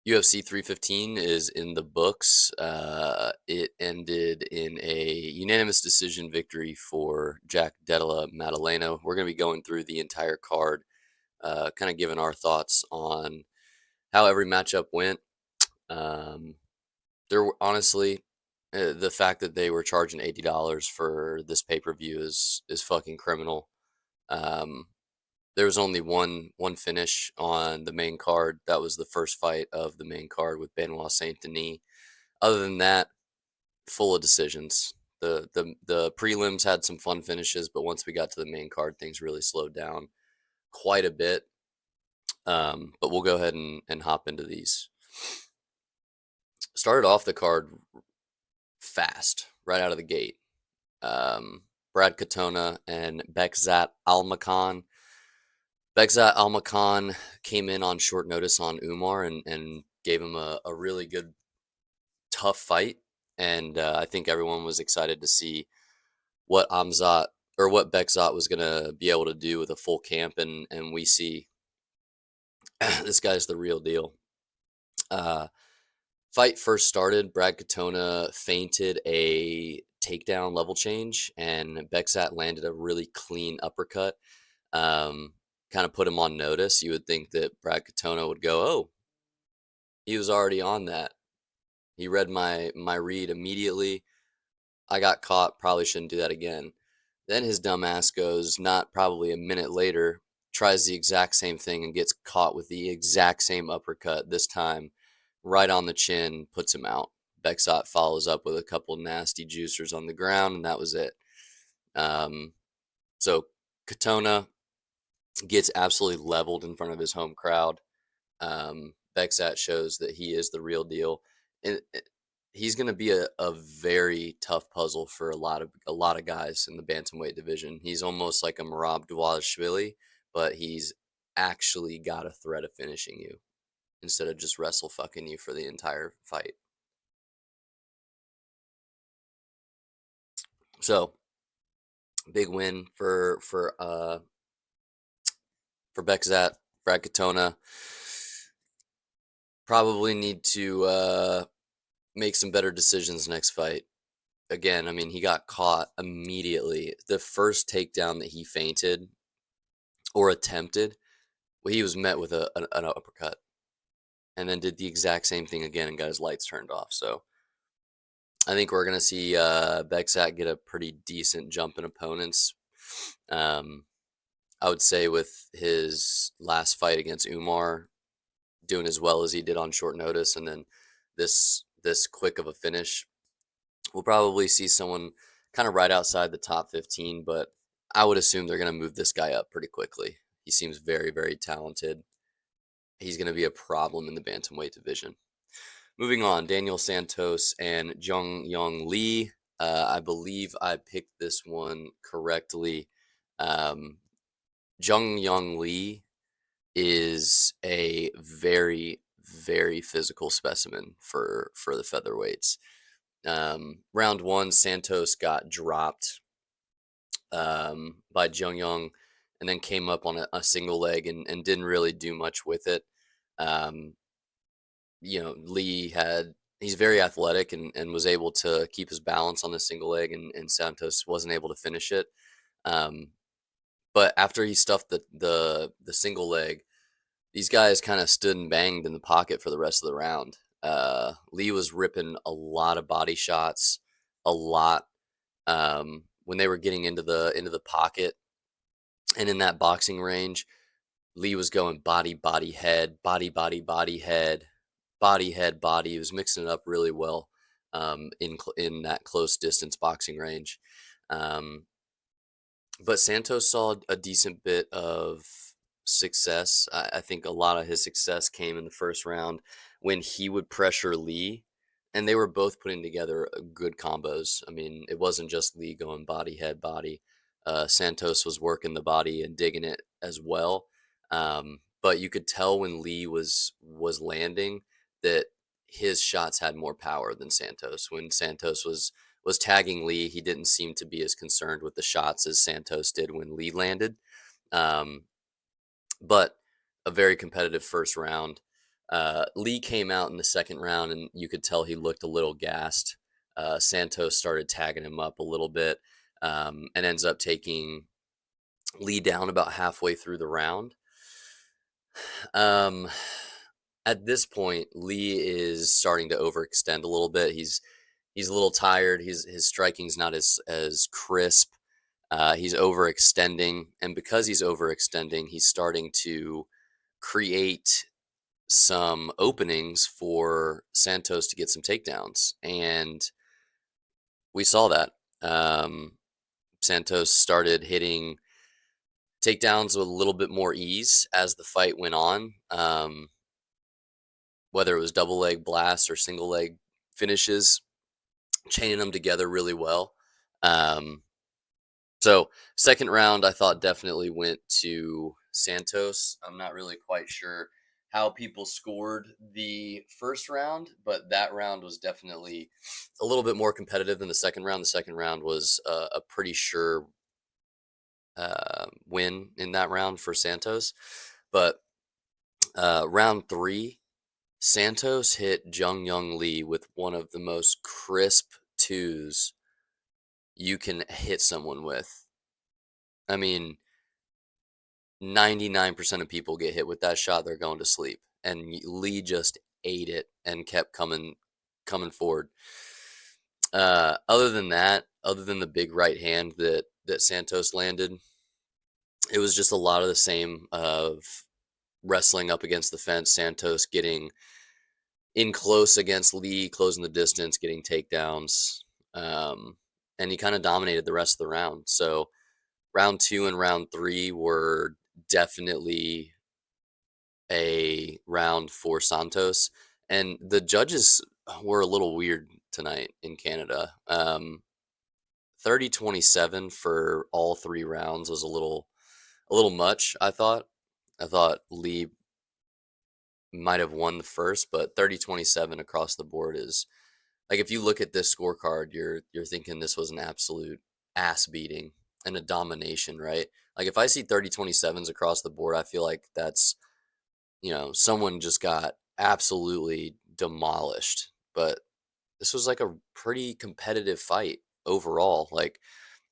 UFC 315 is in the books. It ended in a unanimous decision victory for Jack Della Maddaleno. We're going to be going through the entire card, kind of giving our thoughts on how every matchup went. Um, honestly, the fact that they were charging $80 for this pay per view is fucking criminal. Um, there was only one finish on the main card. That was the first fight of the main card with Benoit Saint Denis. Other than that, full of decisions. The prelims had some fun finishes, but once we got to the main card, things really slowed down quite a bit. But we'll go ahead and hop into these. Started off the card fast, right out of the gate. Brad Katona and Bekzat Almakhan. Bekzat Almakhan came in on short notice on Umar and gave him a really good, tough fight. And I think everyone was excited to see what Amzat or what Bekzat was going to be able to do with a full camp. And we see this guy's the real deal. Uh, Fight first started, Brad Katona feinted a takedown level change, and Bekzat landed a really clean uppercut. Kind of put him on notice. You would think that Brad Katona would go, "Oh, he was already on that. He read my read immediately. I got caught. Probably shouldn't do that again." Then his dumb ass goes, not probably a minute later, tries the exact same thing and gets caught with the exact same uppercut. This time, right on the chin, puts him out. Bekzat follows up with a couple nasty juicers on the ground, and that was it. Um, so Katona gets absolutely leveled in front of his home crowd. Bekzat shows that he is the real deal, and he's going to be a very tough puzzle for a lot of guys in the bantamweight division. He's almost like a Merab Dvalishvili, but he's actually got a threat of finishing you instead of just wrestle fucking you for the entire fight. So big win for Bekzat. Brad Katona probably need to make some better decisions next fight. Again, I mean, he got caught immediately. The first takedown that he feinted or attempted, well, he was met with an uppercut, and then did the exact same thing again and got his lights turned off. So I think we're gonna see Bekzat get a pretty decent jump in opponents. Um, I would say with his last fight against Umar, doing as well as he did on short notice, and then this quick of a finish, we'll probably see someone kind of right outside the top 15. But I would assume they're gonna move this guy up pretty quickly. He seems very, very talented. He's gonna be a problem in the bantamweight division. Moving on, Daniel Santos and Jung Young Lee. I believe I picked this one correctly. Um, Jung Young Lee is a very, very physical specimen for the featherweights. Round one, Santos got dropped by Jung Young, and then came up on a single leg and didn't really do much with it. Um, Lee he's very athletic and was able to keep his balance on the single leg, and Santos wasn't able to finish it. Um, but after he stuffed the single leg, these guys kind of stood and banged in the pocket for the rest of the round. Lee was ripping a lot of body shots, a lot when they were getting into the pocket and in that boxing range. Lee was going body, body, head, body, body, body, head, body, head, body. He was mixing it up really well in that close distance boxing range. Um, but Santos saw a decent bit of success. I think a lot of his success came in the first round when he would pressure Lee, and they were both putting together good combos. I mean, it wasn't just Lee going body, head, body. Santos was working the body and digging it as well. But you could tell when Lee was landing that his shots had more power than Santos. When Santos was tagging Lee, he didn't seem to be as concerned with the shots as Santos did when Lee landed. Um, but a very competitive first round. Lee came out in the second round, and you could tell he looked a little gassed. Santos started tagging him up a little bit, and ends up taking Lee down about halfway through the round. Um, at this point, Lee is starting to overextend a little bit. He's a little tired. His striking's not as crisp. He's overextending, and because he's overextending, he's starting to create some openings for Santos to get some takedowns, and we saw that. Santos started hitting takedowns with a little bit more ease as the fight went on. Whether it was double leg blasts or single leg finishes, chaining them together really well. Um, so second round, I thought definitely went to Santos. I'm not really quite sure how people scored the first round, but that round was definitely a little bit more competitive than the second round. The second round was a pretty sure win in that round for Santos. But round three, Santos hit Jung Young Lee with one of the most crisp twos you can hit someone with. I mean, 99% of people get hit with that shot, they're going to sleep. And Lee just ate it and kept coming forward. Other than that, other than the big right hand that Santos landed, it was just a lot of the same of wrestling up against the fence, Santos getting in close against Lee, closing the distance, getting takedowns. Um, and he kind of dominated the rest of the round. So round two and round three were definitely a round for Santos. And the judges were a little weird tonight in Canada. 30-27 for all three rounds was a little much, I thought. I thought Lee might have won the first, but 30-27 across the board is like, if you look at this scorecard, you're thinking this was an absolute ass beating and a domination, right? Like, if I see 30-27s across the board, I feel like that's, someone just got absolutely demolished. But this was like a pretty competitive fight overall. Like,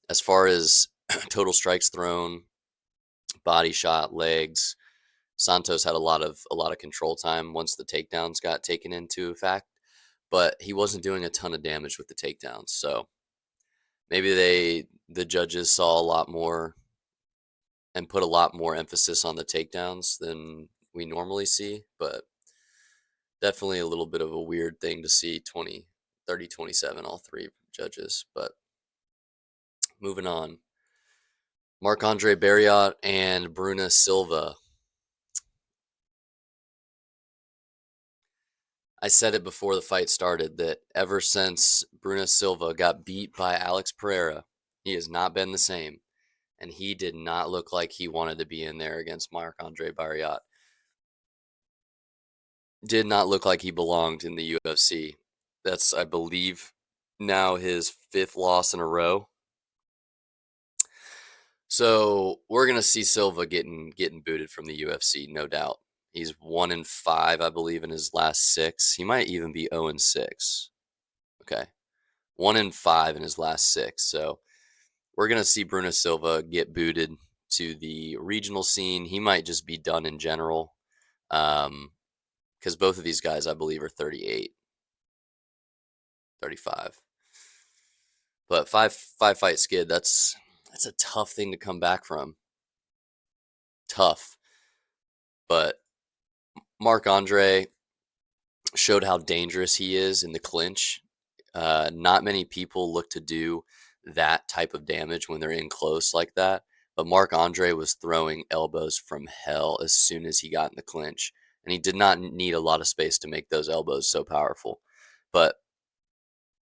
as far as total strikes thrown, body shot, legs, Santos had a lot of control time once the takedowns got taken into effect, but he wasn't doing a ton of damage with the takedowns. So maybe the judges saw a lot more and put a lot more emphasis on the takedowns than we normally see, but definitely a little bit of a weird thing to see 30-27 all three judges. But moving on. Marc-Andre Barriot and Bruna Silva. I said it before the fight started that ever since Bruna Silva got beat by Alex Pereira, he has not been the same. And he did not look like he wanted to be in there against Marc-Andre Barriot. Did not look like he belonged in the UFC. That's, I believe, now his fifth loss in a row. So we're gonna see Silva getting booted from the UFC, no doubt. He's 1-5, I believe, in his last six. He might even be 0-6. Okay, 1-5 in his last six. So we're gonna see Bruno Silva get booted to the regional scene. He might just be done in general, because both of these guys, I believe, are 38, 35. But five fight skid. That's a tough thing to come back from. Tough, but Marc Andre showed how dangerous he is in the clinch. Not many people look to do that type of damage when they're in close like that. But Marc Andre was throwing elbows from hell as soon as he got in the clinch. And he did not need a lot of space to make those elbows so powerful. But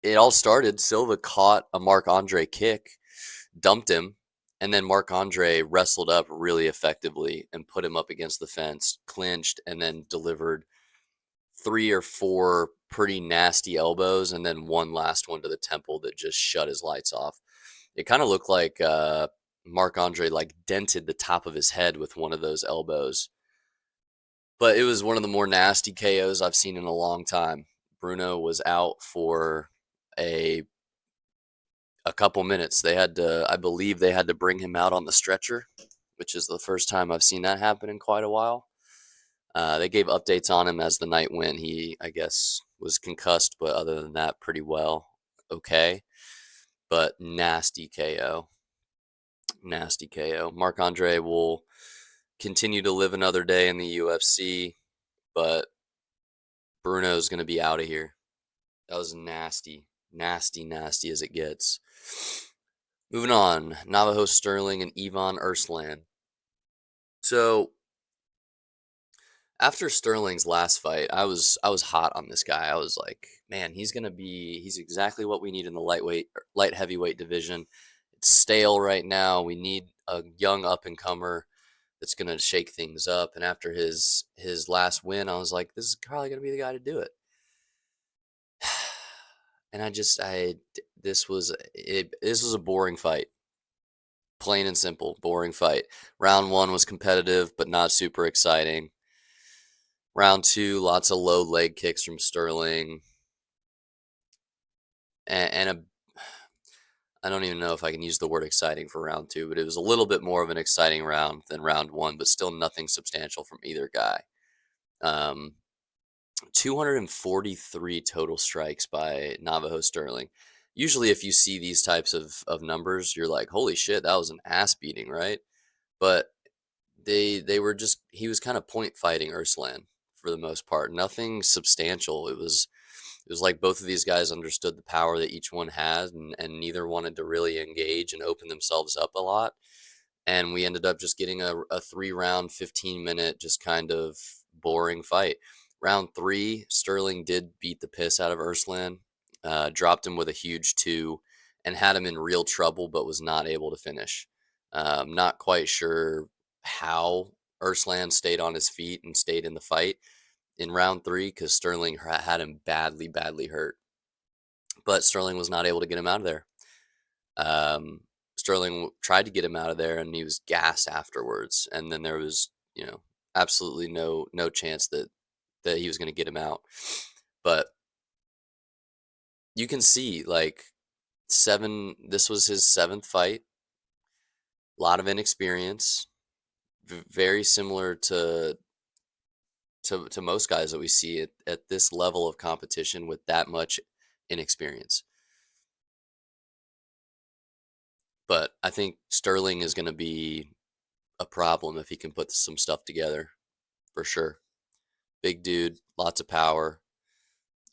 it all started, Silva caught a Marc Andre kick, dumped him, and then Marc Andre wrestled up really effectively and put him up against the fence, clinched, and then delivered three or four pretty nasty elbows, and then one last one to the temple that just shut his lights off. It kind of looked like Marc Andre like dented the top of his head with one of those elbows. But it was one of the more nasty KOs I've seen in a long time. Bruno was out for a a couple minutes. They had to, I believe, they had to bring him out on the stretcher, which is the first time I've seen that happen in quite a while. They gave updates on him as the night went. He, I guess, was concussed, but other than that, pretty well. Okay, but nasty KO, nasty KO. Marc Andre will continue to live another day in the UFC, but Bruno's going to be out of here. That was nasty, nasty, nasty as it gets. Moving on, Navajo Sterling and Ivan Erslan. So after Sterling's last fight, I was hot on this guy. I was like, man, he's exactly what we need in the light heavyweight division. It's stale right now. We need a young up and comer that's gonna shake things up. And after his last win, I was like, this is probably gonna be the guy to do it. And this was a boring fight. Plain and simple, boring fight. Round one was competitive, but not super exciting. Round two, lots of low leg kicks from Sterling, and I don't even know if I can use the word exciting for round two, but it was a little bit more of an exciting round than round one, but still nothing substantial from either guy. Um, 243 total strikes by Navajo Sterling. Usually, if you see these types of numbers, you're like, holy shit, that was an ass beating, right? But they were just, he was kind of point fighting Urslan for the most part. Nothing substantial. It was like both of these guys understood the power that each one had, and neither wanted to really engage and open themselves up a lot. And we ended up just getting a 3 round, 15-minute, just kind of boring fight. Round three, Sterling did beat the piss out of Urslan, dropped him with a huge two, and had him in real trouble, but was not able to finish. Not quite sure how Urslan stayed on his feet and stayed in the fight in round three, because Sterling had him badly, badly hurt. But Sterling was not able to get him out of there. Sterling tried to get him out of there, and he was gassed afterwards. And then there was, absolutely no chance that he was going to get him out. But you can see, like, this was his seventh fight. A lot of inexperience, very similar to most guys that we see at this level of competition with that much inexperience. But I think Sterling is going to be a problem if he can put some stuff together, for sure. Big dude, lots of power.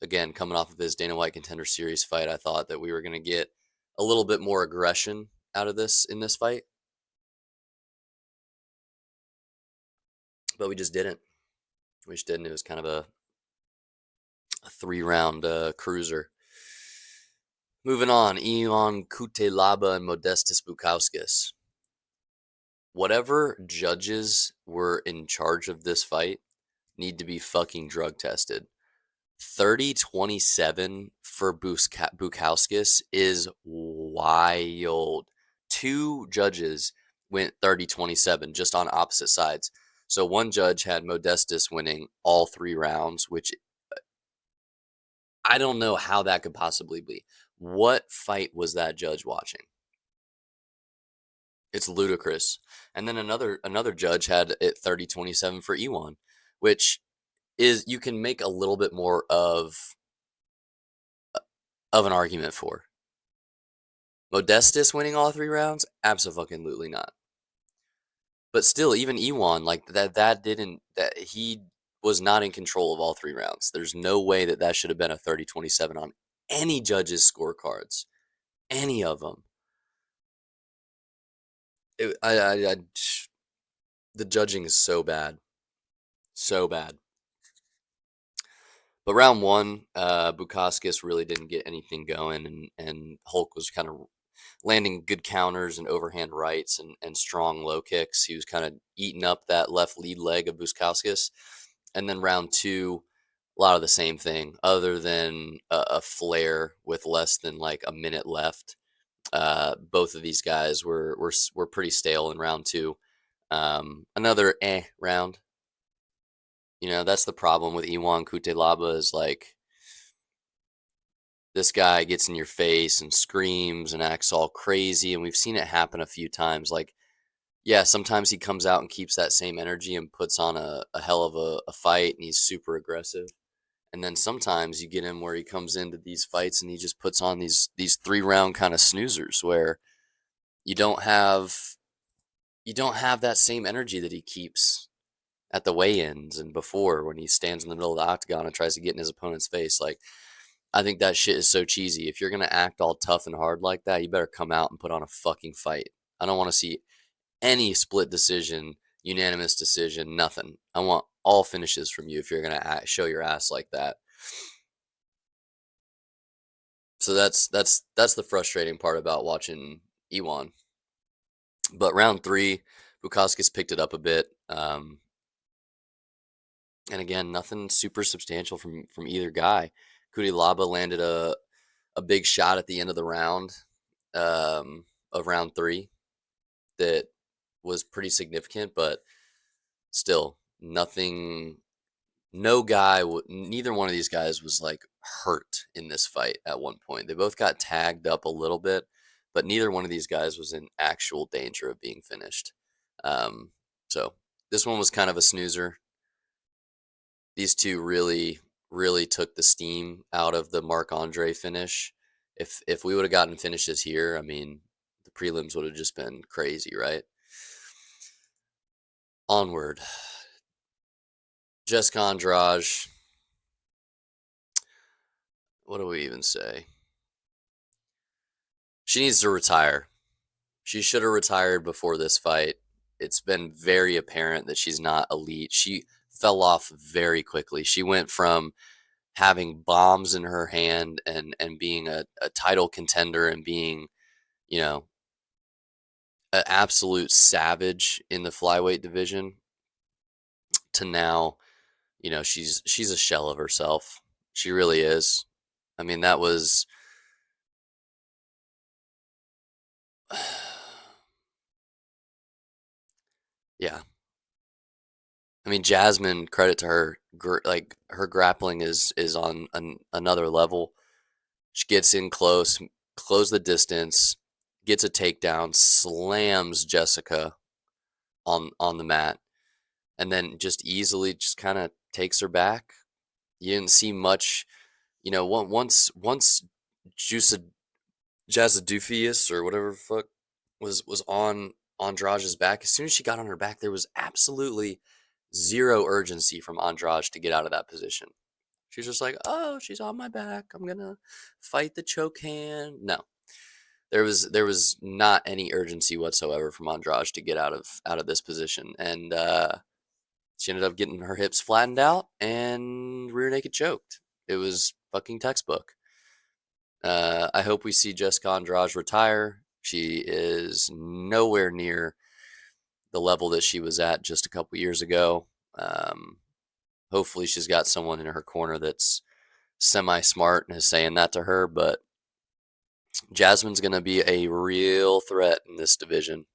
Again, coming off of his Dana White Contender Series fight, I thought that we were going to get a little bit more aggression out of this in this fight, but we just didn't. We just didn't. It was kind of a 3 round cruiser. Moving on, Ion Kutelaba and Modestas Bukauskas. Whatever judges were in charge of this fight need to be fucking drug tested. 30-27 for Bukauskas is wild. Two judges went 30-27 just on opposite sides. So one judge had Modestas winning all 3 rounds, which I don't know how that could possibly be. What fight was that judge watching? It's ludicrous. And then another judge had it 30-27 for Ewan, which is, you can make a little bit more of an argument for. Modestas winning all 3 rounds? Absolutely not. But still, even Ewan, like that he was not in control of all 3 rounds. There's no way that should have been a 30-27 on any judge's scorecards. Any of them. The judging is so bad. So bad. But round one, Bukauskas really didn't get anything going, and Hulk was kind of landing good counters and overhand rights and strong low kicks. He was kind of eating up that left lead leg of Bukauskas. And then round two, a lot of the same thing, other than a flare with less than like a minute left. Both of these guys were pretty stale in round two. Another round. You know, that's the problem with Iwan Kutelaba is like this guy gets in your face and screams and acts all crazy, and we've seen it happen a few times. Like, yeah, sometimes he comes out and keeps that same energy and puts on a hell of a fight, and he's super aggressive. And then sometimes you get him where he comes into these fights and he just puts on these 3 round kind of snoozers where you don't have you don't have that same energy that he keeps at the weigh-ins and before when he stands in the middle of the octagon and tries to get in his opponent's face. Like, I think that shit is so cheesy. If you're gonna act all tough and hard like that, you better come out and put on a fucking fight. I don't want to see any split decision, unanimous decision, nothing. I want all finishes from you if you're gonna show your ass like that. So that's the frustrating part about watching Ewan. But round 3, Bukauskas picked it up a bit. And again, nothing super substantial from either guy. Kutilaba landed a big shot at the end of the round, of round 3, that was pretty significant, but still nothing. No guy, neither one of these guys was like hurt in this fight at one point. They both got tagged up a little bit, but neither one of these guys was in actual danger of being finished. So this one was kind of a snoozer. These two really took the steam out of the Marc Andre finish. If we would have gotten finishes here, I mean, the prelims would have just been crazy, right? Onward. Jessica Andrade. What do we even say? She needs to retire. She should have retired before this fight. It's been very apparent that she's not elite. She fell off very quickly. She went from having bombs in her hand and being a title contender and being, you know, an absolute savage in the flyweight division to now, you know, she's a shell of herself. She really is. I mean, that was yeah. I mean, Jasmine, credit to her, like her grappling is on another level. She gets in close, close the distance, gets a takedown, slams Jessica on the mat, and then just easily just kind of takes her back. You didn't see much, you know. Once Juice Jazadoufius or whatever the fuck was on Andrade's back. As soon as she got on her back, there was absolutely zero urgency from Andrade to get out of that position. She's just like, oh, she's on my back. I'm gonna fight the choke hand. No, there was not any urgency whatsoever from Andrade to get out of this position, and she ended up getting her hips flattened out and rear naked choked. It was fucking textbook. I hope we see Jessica Andrade retire. She is nowhere near the level that she was at just a couple years ago. Um, Hopefully, she's got someone in her corner that's semi smart and is saying that to her. But Jasmine's going to be a real threat in this division.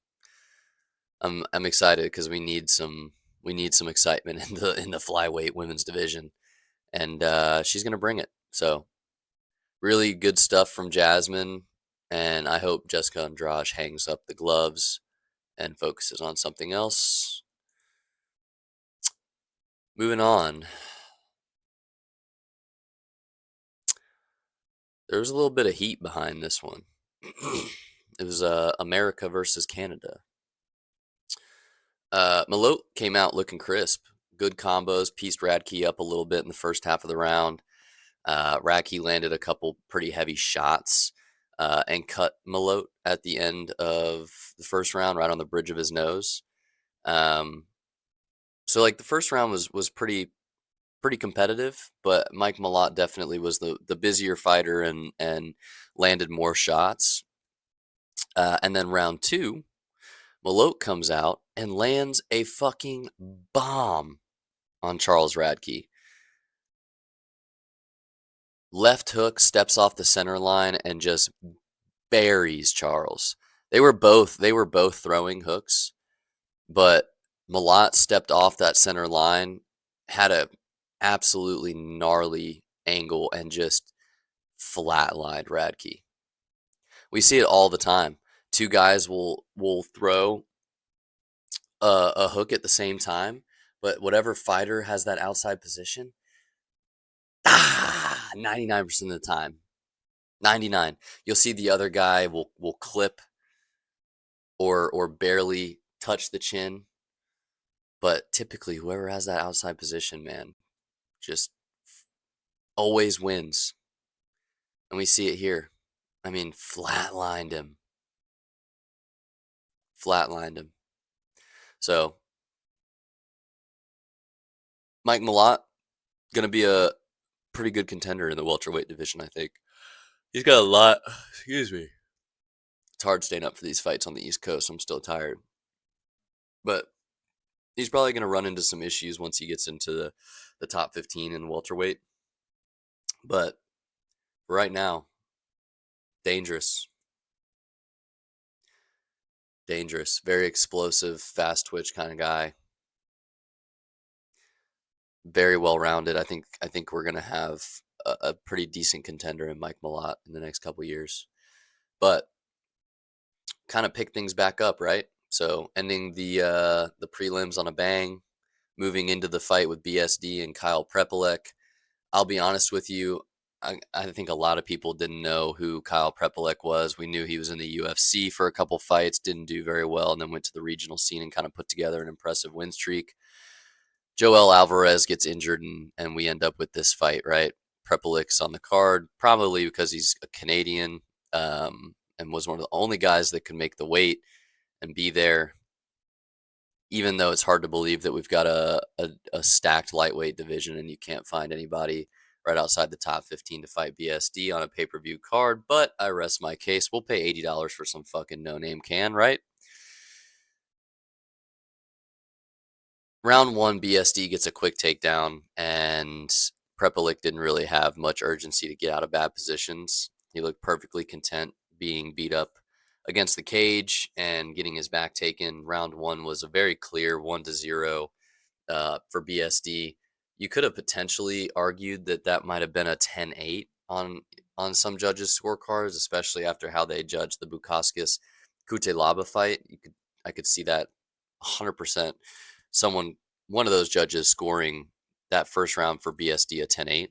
I'm excited because we need some excitement in the flyweight women's division, and she's going to bring it. So really good stuff from Jasmine, and I hope Jessica Andrade hangs up the gloves and focuses on something else. Moving on. There was a little bit of heat behind this one. It was America versus Canada. Malot came out looking crisp. Good combos, pieced Radke up a little bit in the first half of the round. Radke landed a couple pretty heavy shots and cut Malot at the end of the first round, right on the bridge of his nose. So like the first round was pretty competitive, but Mike Malott definitely was the busier fighter and landed more shots. And then round 2, Malott comes out and lands a fucking bomb on Charles Radke. Left hook, steps off the center line and just buries Charles. They were both throwing hooks, but Malott stepped off that center line had a absolutely gnarly angle and just flatlined Radke. We see it all the time. Two guys will throw a hook at the same time, but whatever fighter has that outside position, 99% of the time, 99, you'll see the other guy will clip or barely touch the chin, but typically whoever has that outside position, man, just always wins. And we see it here. I mean, flatlined him. Flatlined him. So, Mike Malott, going to be a pretty good contender in the welterweight division, I think. He's got a lot. Excuse me. It's hard staying up for these fights on the East Coast. I'm still tired. But he's probably going to run into some issues once he gets into the top 15 in welterweight. But right now, dangerous. Dangerous. Very explosive, fast twitch kind of guy. Very well rounded. I think we're gonna have a pretty decent contender in Mike Malott in the next couple years. But kind of pick things back up, right? So ending the prelims on a bang, moving into the fight with BSD and Kyle Prepolek. I'll be honest with you, I think a lot of people didn't know who Kyle Prepolek was. We knew he was in the UFC for a couple fights, didn't do very well, and then went to the regional scene and kind of put together an impressive win streak. Joel Alvarez gets injured, and we end up with this fight, right? Prepolek's on the card, probably because he's a Canadian, and was one of the only guys that could make the weight and be there, even though it's hard to believe that we've got a stacked lightweight division and you can't find anybody right outside the top 15 to fight BSD on a pay-per-view card. But I rest my case. We'll pay $80 for some fucking no-name can, right? Round one, BSD gets a quick takedown, and Prepolek didn't really have much urgency to get out of bad positions. He looked perfectly content being beat up against the cage and getting his back taken. Round one was a very clear 1-0 for BSD. You could have potentially argued that that might have been a 10-8 on some judges' scorecards, especially after how they judged the Bukauskas Kutelaba fight. I could see that 100%. One of those judges scoring that first round for BSD a 10-8.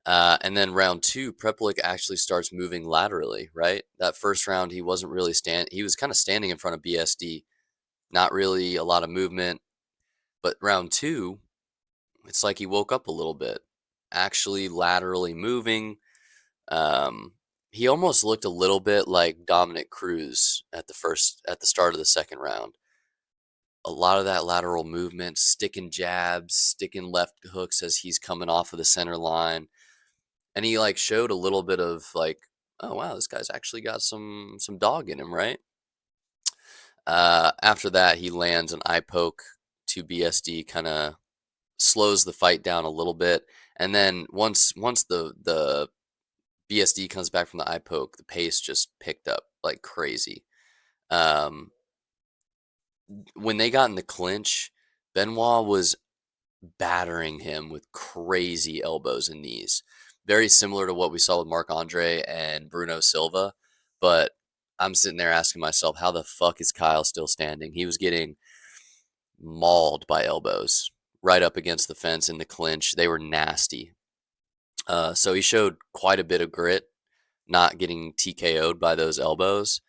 And then round two, Prepolek actually starts moving laterally, right? That first round, he wasn't really he was kind of standing in front of BSD, not really a lot of movement. But round two, it's like he woke up a little bit, actually laterally moving. He almost looked a little bit like Dominic Cruz at the start of the second round. A lot of that lateral movement, sticking jabs, sticking left hooks as he's coming off of the center line. And he like showed a little bit of like, oh wow, this guy's actually got some dog in him, right? After that, he lands an eye poke to BSD, kind of slows the fight down a little bit. And then once the BSD comes back from the eye poke, the pace just picked up like crazy. When they got in the clinch, Benoit was battering him with crazy elbows and knees. Very similar to what we saw with Marc Andre and Bruno Silva. But I'm sitting there asking myself, how the fuck is Kyle still standing? He was getting mauled by elbows right up against the fence in the clinch. They were nasty. So he showed quite a bit of grit, not getting TKO'd by those elbows.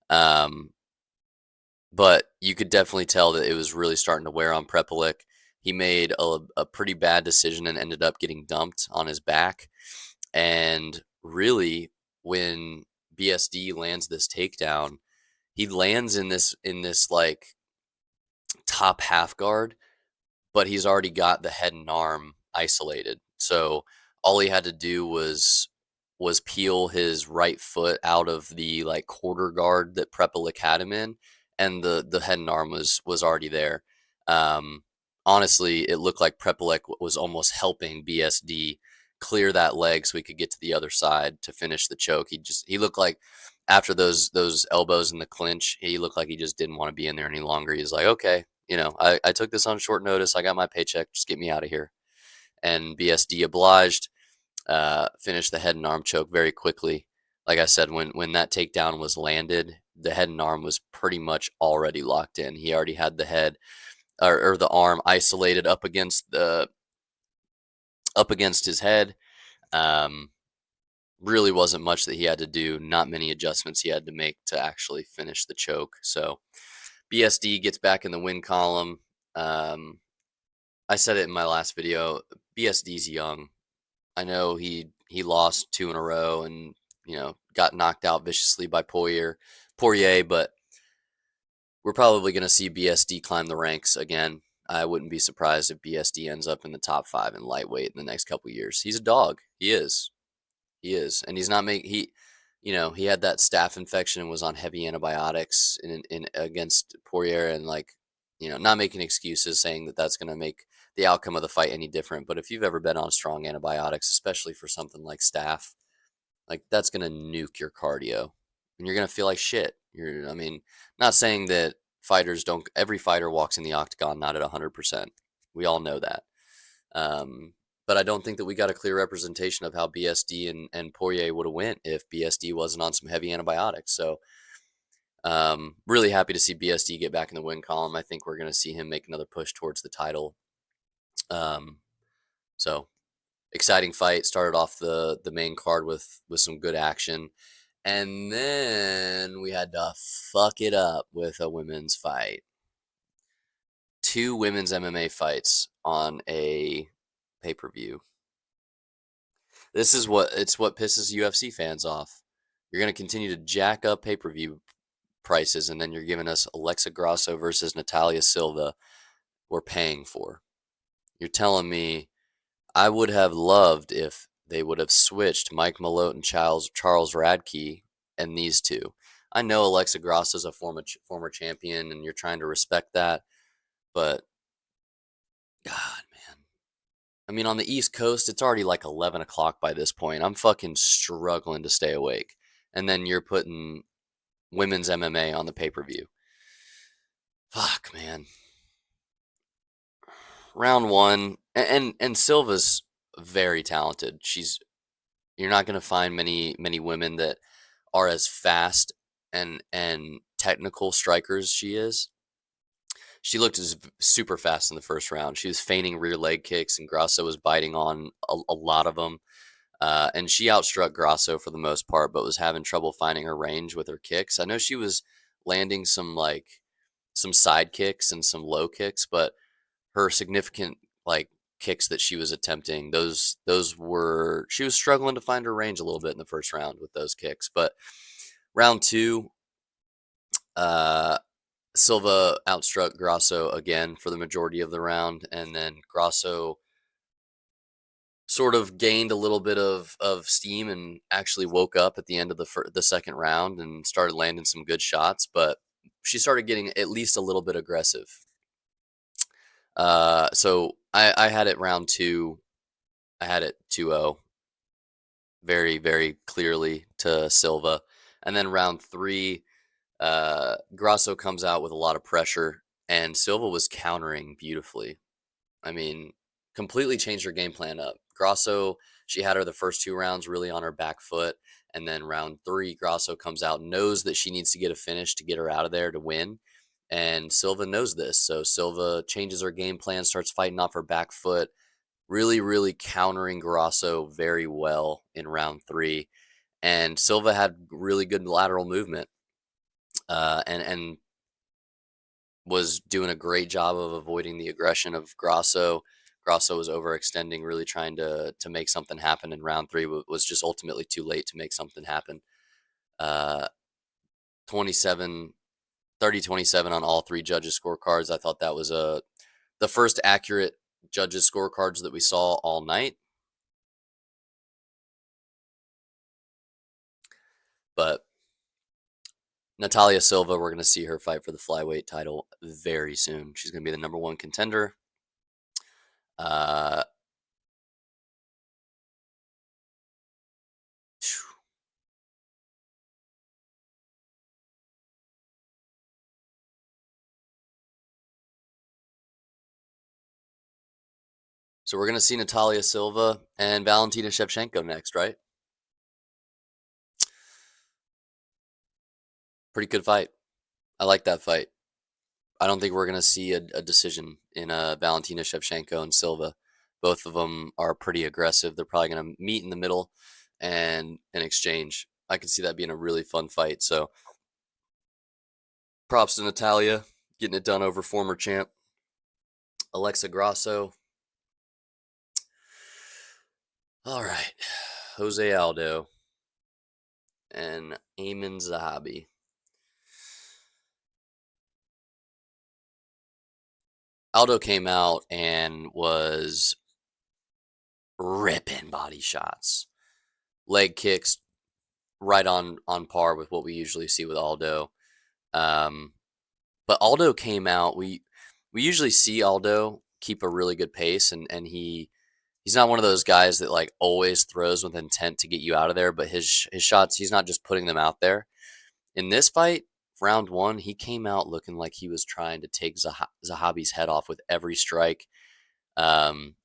But you could definitely tell that it was really starting to wear on Prepolek. He made a pretty bad decision and ended up getting dumped on his back. And really, when BSD lands this takedown, he lands in this like top half guard, but he's already got the head and arm isolated. So all he had to do was peel his right foot out of the like quarter guard that Prepolek had him in, and the head and arm was already there. Honestly, it looked like Prepolek was almost helping BSD clear that leg so he could get to the other side to finish the choke. He looked like after those elbows in the clinch, he looked like he just didn't want to be in there any longer. He's like, okay, I took this on short notice. I got my paycheck. Just get me out of here. And BSD obliged. Finished the head and arm choke very quickly. Like I said, when that takedown was landed, the head and arm was pretty much already locked in. He already had the head or the arm isolated up against his head. Um, really wasn't much that he had to do. Not many adjustments he had to make to actually finish the choke. So BSD gets back in the win column. Um, I said it in my last video. BSD's young. I know he lost 2 in a row and got knocked out viciously by Poirier, but we're probably going to see BSD climb the ranks again. I wouldn't be surprised if BSD ends up in the top 5 in lightweight in the next couple years. He's a dog. He is. He is, and he's not make he had that staph infection and was on heavy antibiotics in against Poirier, and not making excuses saying that that's going to make the outcome of the fight any different. But if you've ever been on strong antibiotics, especially for something like staph, like that's going to nuke your cardio, and you're going to feel like shit. I mean, not saying that fighters don't. Every fighter walks in the octagon not at 100%. We all know that. Um, but I don't think that we got a clear representation of how BSD and Poirier would have went if BSD wasn't on some heavy antibiotics. So really happy to see BSD get back in the win column. I think we're going to see him make another push towards the title. Um, so exciting fight. Started off the main card with some good action. And then we had to fuck it up with a women's fight. 2 women's MMA fights on a pay-per-view. This is what pisses UFC fans off. You're going to continue to jack up pay-per-view prices, and then you're giving us Alexa Grasso versus Natalia Silva we're paying for. You're telling me I would have loved if they would have switched Mike Malott and Charles Radke and these two. I know Alexa Grasso is a former champion, and you're trying to respect that, but God, man. I mean, on the East Coast, it's already like 11 o'clock by this point. I'm fucking struggling to stay awake. And then you're putting women's MMA on the pay-per-view. Fuck, man. Round 1, and Silva's very talented. You're not going to find many women that are as fast and technical strikers as she is. She looked super fast in the first round. She was feigning rear leg kicks, and Grasso was biting on a lot of them. And she outstruck Grasso for the most part, but was having trouble finding her range with her kicks. I know she was landing some side kicks and some low kicks, but her significant kicks that she was attempting, those were she was struggling to find her range a little bit in the first round with those kicks. But round 2, Silva outstruck Grasso again for the majority of the round, and then Grasso sort of gained a little bit of steam and actually woke up at the end of the second round and started landing some good shots, but she started getting at least a little bit aggressive. So I had it round 2. I had it 2-0 very, very clearly to Silva. And then round 3, Grasso comes out with a lot of pressure, and Silva was countering beautifully. I mean, completely changed her game plan up. Grasso, she had her the first 2 rounds really on her back foot, and then round 3, Grasso comes out, knows that she needs to get a finish to get her out of there to win, and Silva knows this. So Silva changes her game plan, starts fighting off her back foot, really, really countering Grasso very well in round 3, and Silva had really good lateral movement, and was doing a great job of avoiding the aggression of Grasso. Grasso was overextending, really trying to make something happen in round 3, was just ultimately too late to make something happen. Uh, 27, 30-27 on all 3 judges' scorecards. I thought that was the first accurate judges' scorecards that we saw all night. But Natalia Silva, we're going to see her fight for the flyweight title very soon. She's going to be the number 1 contender. Uh, So we're gonna see Natalia Silva and Valentina Shevchenko next, right? Pretty good fight. I like that fight. I don't think we're gonna see a decision in Valentina Shevchenko and Silva. Both of them are pretty aggressive. They're probably gonna meet in the middle and exchange. I can see that being a really fun fight. So props to Natalia getting it done over former champ Alexa Grasso. All right, Jose Aldo and Ayman Zahabi. Aldo came out and was ripping body shots, leg kicks, right on par with what we usually see with Aldo. Um, but Aldo came out. We usually see Aldo keep a really good pace, and he's not one of those guys that like always throws with intent to get you out of there. But his shots, he's not just putting them out there. In this fight, round one, he came out looking like he was trying to take Zahabi's head off with every strike. Um,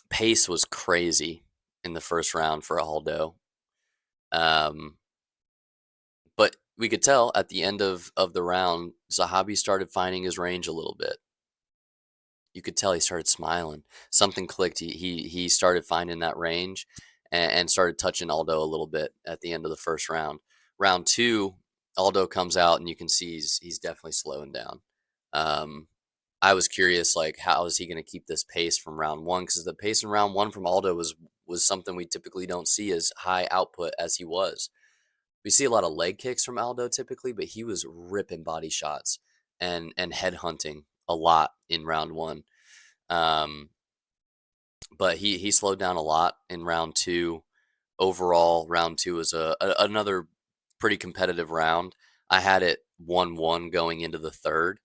Pace was crazy in the first round for Aldo. Um, but we could tell at the end of the round, Zahabi started finding his range a little bit. You could tell he started smiling. Something clicked. He started finding that range and started touching Aldo a little bit at the end of the first round. Round two, Aldo comes out and you can see he's definitely slowing down. Um, I was curious, like, how is he going to keep this pace from round one? Because the pace in round one from Aldo was something we typically don't see as high output as he was. We see a lot of leg kicks from Aldo typically, but he was ripping body shots and head hunting a lot in round one. Um, but he slowed down a lot in round two. Overall, round two was another pretty competitive round. I had it 1-1 going into the third.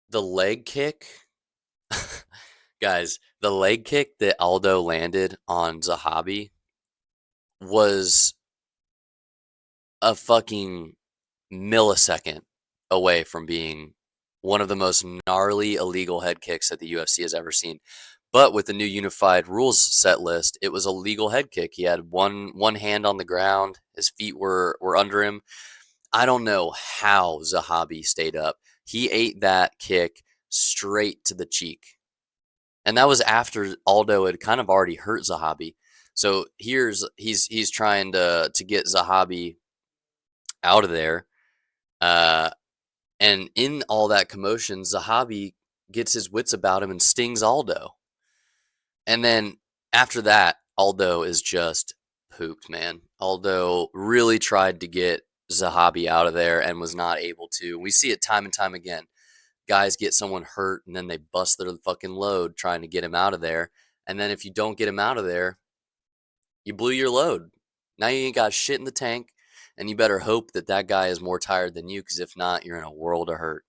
The leg kick, guys, the leg kick that Aldo landed on Zahabi was a fucking millisecond away from being one of the most gnarly illegal head kicks that the UFC has ever seen. But with the new unified rules set list, it was a legal head kick. He had one hand on the ground, his feet were under him. I don't know how Zahabi stayed up. He ate that kick straight to the cheek. And that was after Aldo had kind of already hurt Zahabi. So he's trying to get Zahabi out of there. Uh, and in all that commotion, Zahabi gets his wits about him and stings Aldo. And then after that, Aldo is just pooped, man. Aldo really tried to get Zahabi out of there and was not able to. We see it time and time again. Guys get someone hurt and then they bust their fucking load trying to get him out of there. And then if you don't get him out of there, you blew your load. Now you ain't got shit in the tank, and you better hope that that guy is more tired than you, because if not, you're in a world of hurt.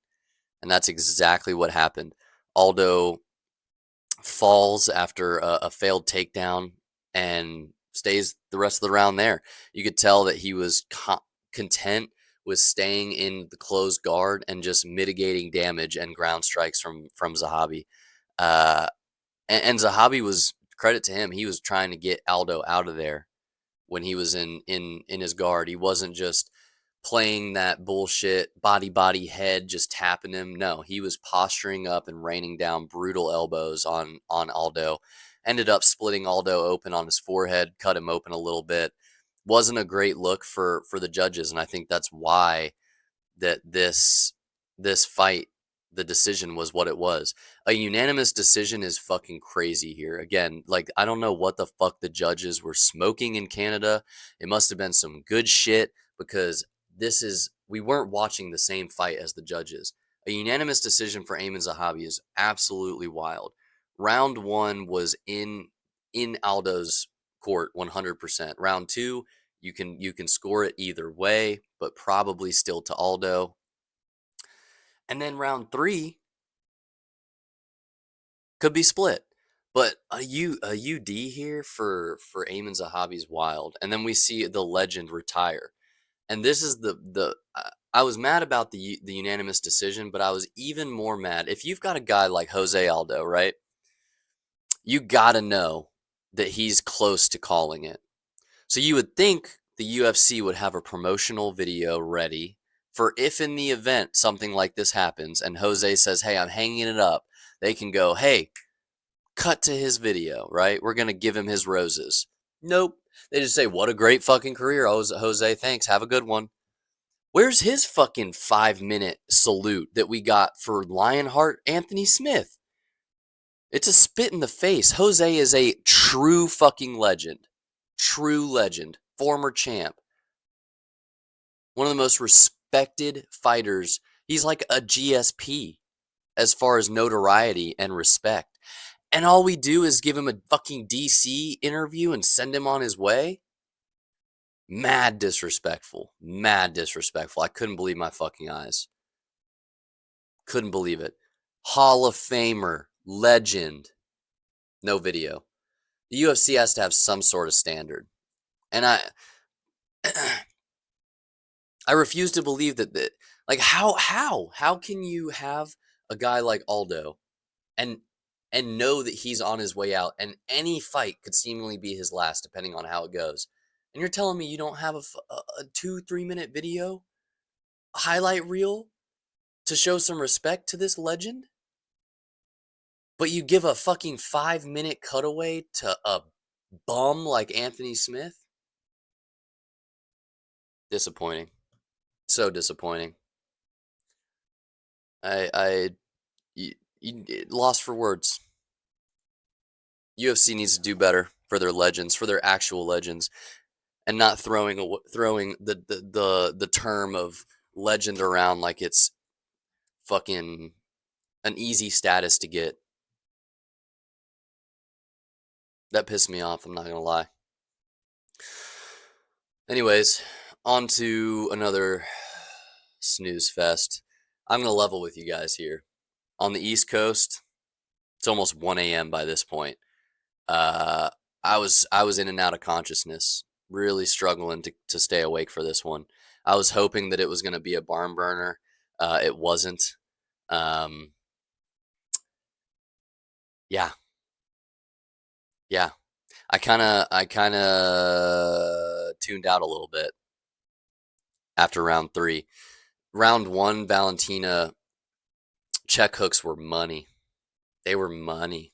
And that's exactly what happened. Aldo falls after a failed takedown and stays the rest of the round there. You could tell that he was content with staying in the closed guard and just mitigating damage and ground strikes from Zahabi. Uh, and Zahabi was, credit to him, he was trying to get Aldo out of there when he was in his guard. He wasn't just playing that bullshit body head, just tapping him. No, he was posturing up and raining down brutal elbows on Aldo. Ended up splitting Aldo open on his forehead, cut him open a little bit. Wasn't a great look for the judges, and I think that's why that this fight, the decision was what it was. A unanimous decision is fucking crazy here. Again, like, I don't know what the fuck the judges were smoking in Canada. It must have been some good shit, because we weren't watching the same fight as the judges. A unanimous decision for Ayman Zahabi is absolutely wild. Round one was in Aldo's court 100%. Round two, you can score it either way, but probably still to Aldo. And then round three could be split. But a UD here for Ayman Zahabi is wild. And then we see the legend retire. And this is the I was mad about the unanimous decision, but I was even more mad. If you've got a guy like Jose Aldo, right? You gotta know that he's close to calling it. So you would think the UFC would have a promotional video ready for if in the event something like this happens and Jose says, "Hey, I'm hanging it up." They can go, "Hey, cut to his video, right? We're going to give him his roses." Nope. They just say, "What a great fucking career, Jose. Thanks. Have a good one." Where's his fucking 5-minute salute that we got for Lionheart Anthony Smith? It's a spit in the face. Jose is a true fucking legend. True legend. Former champ. One of the most respected fighters. He's like a GSP as far as notoriety and respect. And all we do is give him a fucking DC interview and send him on his way? Mad disrespectful. Mad disrespectful. I couldn't believe my fucking eyes. Couldn't believe it. Hall of Famer. Legend. No video. The UFC has to have some sort of standard. And I refuse to believe that like how can you have a guy like Aldo and know that he's on his way out and any fight could seemingly be his last depending on how it goes. And you're telling me you don't have a 2-3 minute video highlight reel to show some respect to this legend? But you give a fucking 5-minute cutaway to a bum like Anthony Smith? Disappointing. So disappointing. I lost for words. UFC needs to do better for their legends, for their actual legends, and not throwing the term of legend around like it's fucking an easy status to get. That pissed me off, I'm not gonna lie. Anyways, on to another snooze fest. I'm gonna level with you guys here. On the East Coast, it's almost 1 a.m. by this point. Uh, I was in and out of consciousness, really struggling to stay awake for this one. I was hoping that it was gonna be a barn burner. It wasn't. Um, yeah, yeah. I kind of tuned out a little bit after round three. Round one, Valentina check hooks were money. They were money.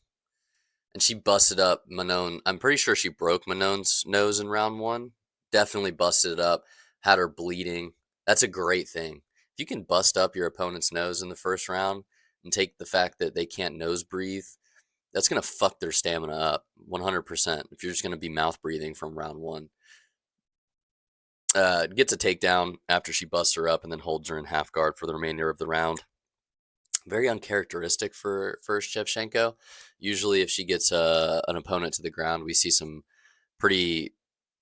And she busted up Manon. I'm pretty sure she broke Manon's nose in round one. Definitely busted it up. Had her bleeding. That's a great thing. If you can bust up your opponent's nose in the first round and take the fact that they can't nose breathe, that's going to fuck their stamina up 100% if you're just going to be mouth breathing from round one. Gets a takedown after she busts her up and then holds her in half guard for the remainder of the round. Very uncharacteristic for Shevchenko. Usually, if she gets an opponent to the ground, we see some pretty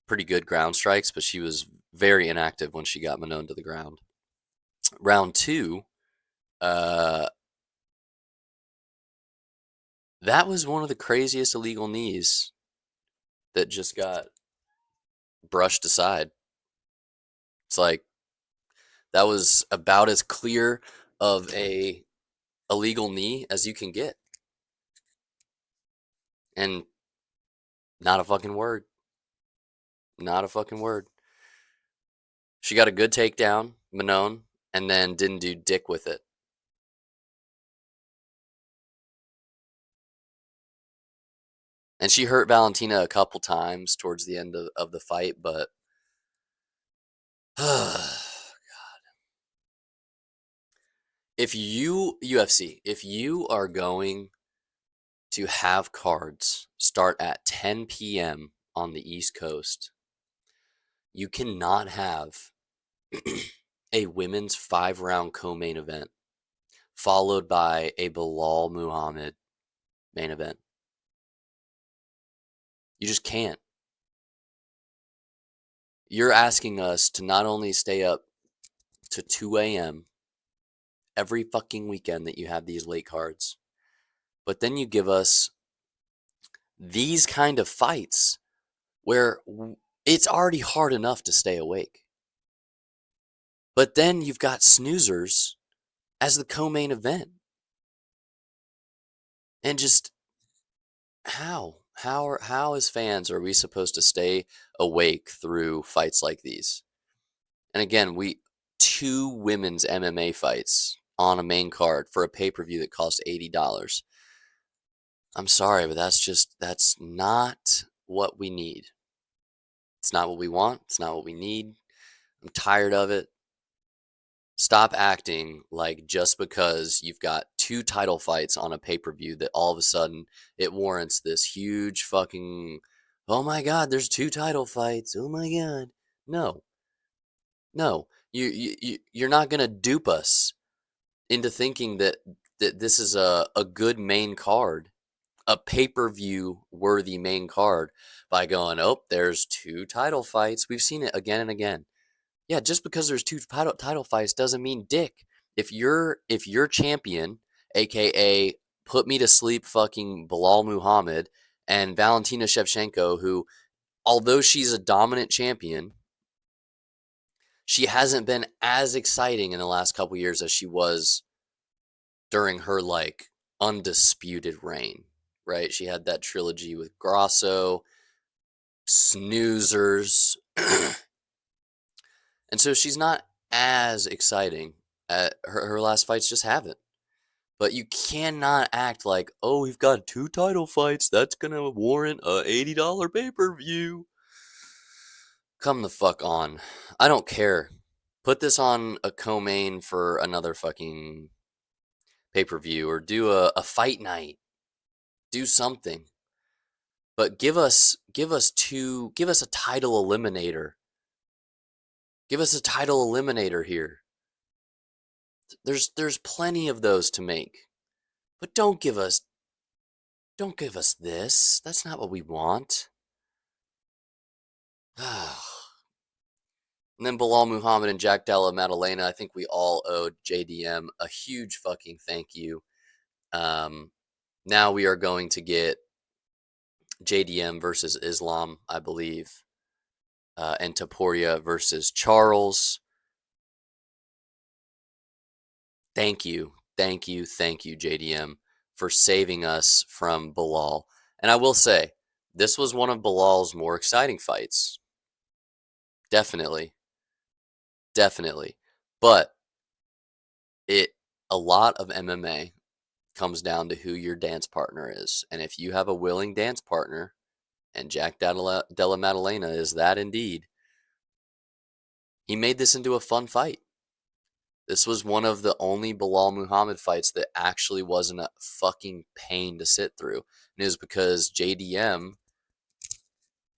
good ground strikes, but she was very inactive when she got Manon to the ground. Round two, that was one of the craziest illegal knees that just got brushed aside. It's like that was about as clear of a illegal knee as you can get. And not a fucking word. Not a fucking word. She got a good takedown, Manon, and then didn't do dick with it. And she hurt Valentina a couple times towards the end of the fight, but if you, UFC, if you are going to have cards start at 10 p.m. on the East Coast, you cannot have a women's 5-round co-main event followed by a Belal Muhammad main event. You just can't. You're asking us to not only stay up to 2 a.m. every fucking weekend that you have these late cards, but then you give us these kind of fights where it's already hard enough to stay awake. But then you've got snoozers as the co-main event. And just how as fans are we supposed to stay awake through fights like these? And again, we two women's MMA fights on a main card for a pay-per-view that cost $80. I'm sorry, but that's not what we need. It's not what we want. It's not what we need. I'm tired of it. Stop acting like just because you've got two title fights on a pay-per-view that all of a sudden it warrants this huge fucking, oh my God, there's two title fights. Oh my God. No, no, you're not gonna dupe us into thinking that this is a good main card, a pay-per-view worthy main card by going, oh, there's two title fights. We've seen it again and again. Yeah, just because there's two title fights doesn't mean dick. If you're champion, aka put me to sleep fucking Belal Muhammad and Valentina Shevchenko, who although she's a dominant champion, she hasn't been as exciting in the last couple years as she was during her like undisputed reign, right? She had that trilogy with Grasso, Snoozers, and so she's not as exciting. Her last fights just haven't. But you cannot act like, oh, we've got two title fights. That's gonna warrant a $80 pay-per-view. Come the fuck on. I don't care. Put this on a co-main for another fucking pay-per-view or do a fight night. Do something. But give us a title eliminator. Give us a title eliminator here. There's plenty of those to make. But don't give us this. That's not what we want. And then Bilal Muhammad and Jack Della Maddalena, I think we all owed JDM a huge fucking thank you. Now we are going to get JDM versus Islam, I believe, and Taporia versus Charles. Thank you, thank you, thank you, JDM, for saving us from Bilal. And I will say, this was one of Bilal's more exciting fights. Definitely, definitely. But a lot of MMA comes down to who your dance partner is. And if you have a willing dance partner, and Jack Della Maddalena is that indeed, he made this into a fun fight. This was one of the only Bilal Muhammad fights that actually wasn't a fucking pain to sit through. And it was because JDM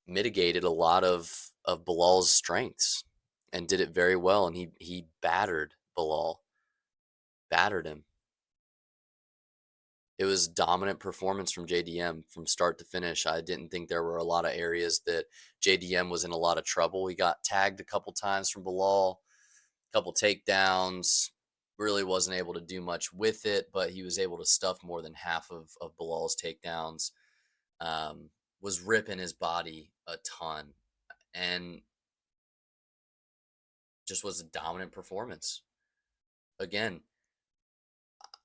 mitigated a lot of Bilal's strengths and did it very well. And he battered Bilal, battered him. It was dominant performance from JDM from start to finish. I didn't think there were a lot of areas that JDM was in a lot of trouble. He got tagged a couple times from Bilal, a couple takedowns. Really wasn't able to do much with it, but he was able to stuff more than half of Bilal's takedowns. Was ripping his body a ton and just was a dominant performance. Again,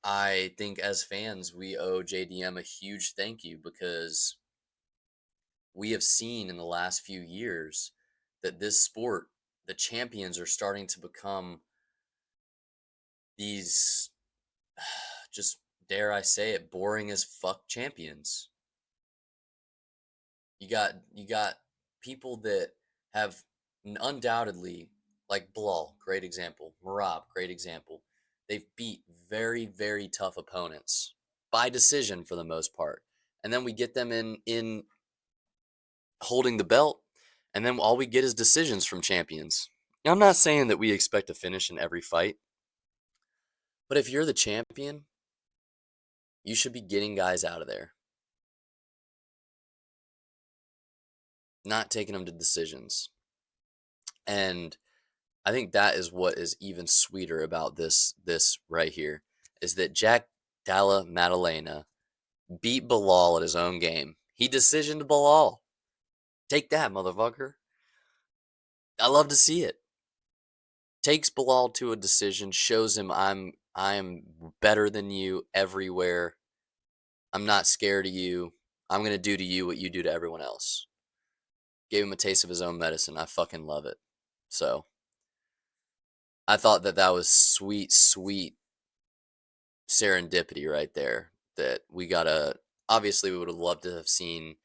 I think as fans, we owe JDM a huge thank you because we have seen in the last few years that this sport, the champions are starting to become these, just dare I say it, boring as fuck champions. You got people that have undoubtedly, like Blal, great example, Marab, great example. They've beat very, very tough opponents by decision for the most part. And then we get them in holding the belt, and then all we get is decisions from champions. Now, I'm not saying that we expect a finish in every fight, but if you're the champion, you should be getting guys out of there, not taking them to decisions. And I think that is what is even sweeter about this right here is that Jack Dalla Maddalena beat Bilal at his own game. He decisioned Bilal. Take that, motherfucker. I love to see it. takes Belal to a decision, shows him I am better than you everywhere. I'm not scared of you. I'm gonna do to you what you do to everyone else. Gave him a taste of his own medicine. I fucking love it. So I thought that that was sweet, sweet serendipity right there. That we got a obviously we would have loved to have seen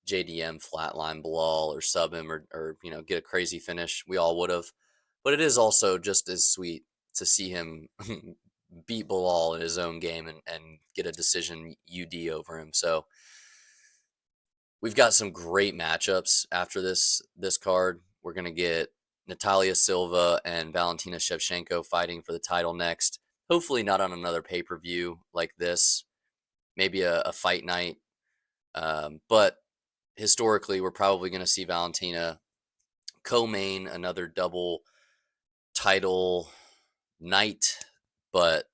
JDM flatline Belal or sub him or get a crazy finish. We all would have, but it is also just as sweet to see him beat Belal in his own game and get a decision UD over him. So we've got some great matchups after this card. We're gonna get Natalia Silva and Valentina Shevchenko fighting for the title next. Hopefully not on another pay-per-view like this. Maybe a fight night. But historically, we're probably going to see Valentina co-main another double title night. But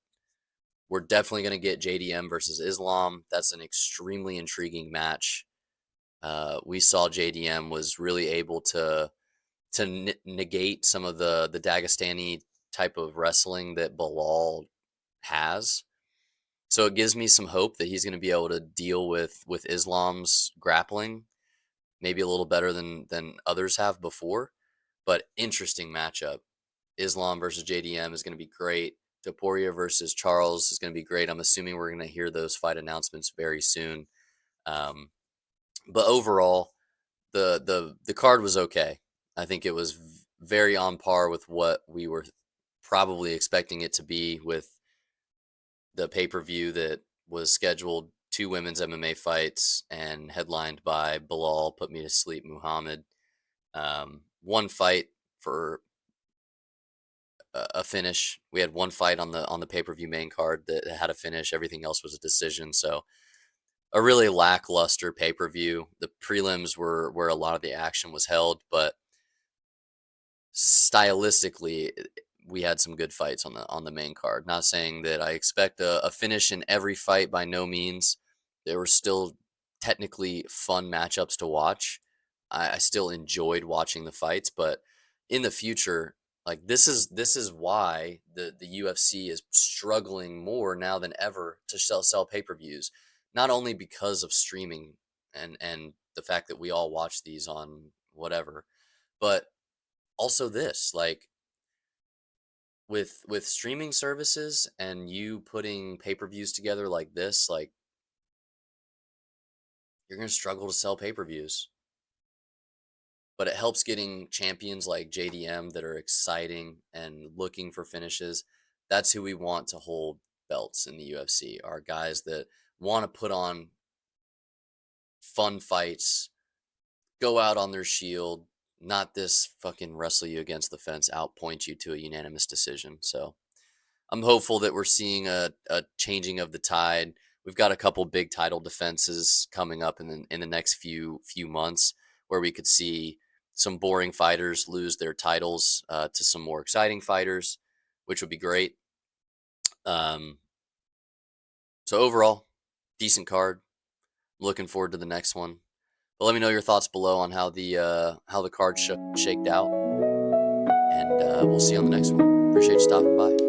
we're definitely going to get JDM versus Islam. That's an extremely intriguing match. We saw JDM was really able to negate some of the Dagestani type of wrestling that Belal has. So it gives me some hope that he's going to be able to deal with Islam's grappling, maybe a little better than others have before. But interesting matchup. Islam versus JDM is going to be great. Topuria versus Charles is going to be great. I'm assuming we're going to hear those fight announcements very soon. Um, but overall, the card was okay. I think it was very on par with what we were probably expecting it to be with the pay-per-view that was scheduled, 2 women's MMA fights and headlined by Belal, Put Me to Sleep Muhammad. One fight for a finish. We had one fight on the pay-per-view main card that had a finish. Everything else was a decision. So a really lackluster pay-per-view. The prelims were where a lot of the action was held, but stylistically we had some good fights on the main card. Not saying that I expect a finish in every fight, by no means. There were still technically fun matchups to watch. I still enjoyed watching the fights, but in the future, like this is why the UFC is struggling more now than ever to sell pay-per-views. Not only because of streaming and the fact that we all watch these on whatever, but also this, like, with streaming services and you putting pay-per-views together like this, like, you're going to struggle to sell pay-per-views. But it helps getting champions like JDM that are exciting and looking for finishes. That's who we want to hold belts in the UFC, are guys that want to put on fun fights, go out on their shield, not this fucking wrestle you against the fence, outpoint you to a unanimous decision. So I'm hopeful that we're seeing a changing of the tide. We've got a couple big title defenses coming up in the next few months, where we could see some boring fighters lose their titles to some more exciting fighters, which would be great. Um, so overall, decent card. Looking forward to the next one. But let me know your thoughts below on how the card shaked out, and we'll see you on the next one. Appreciate you stopping by.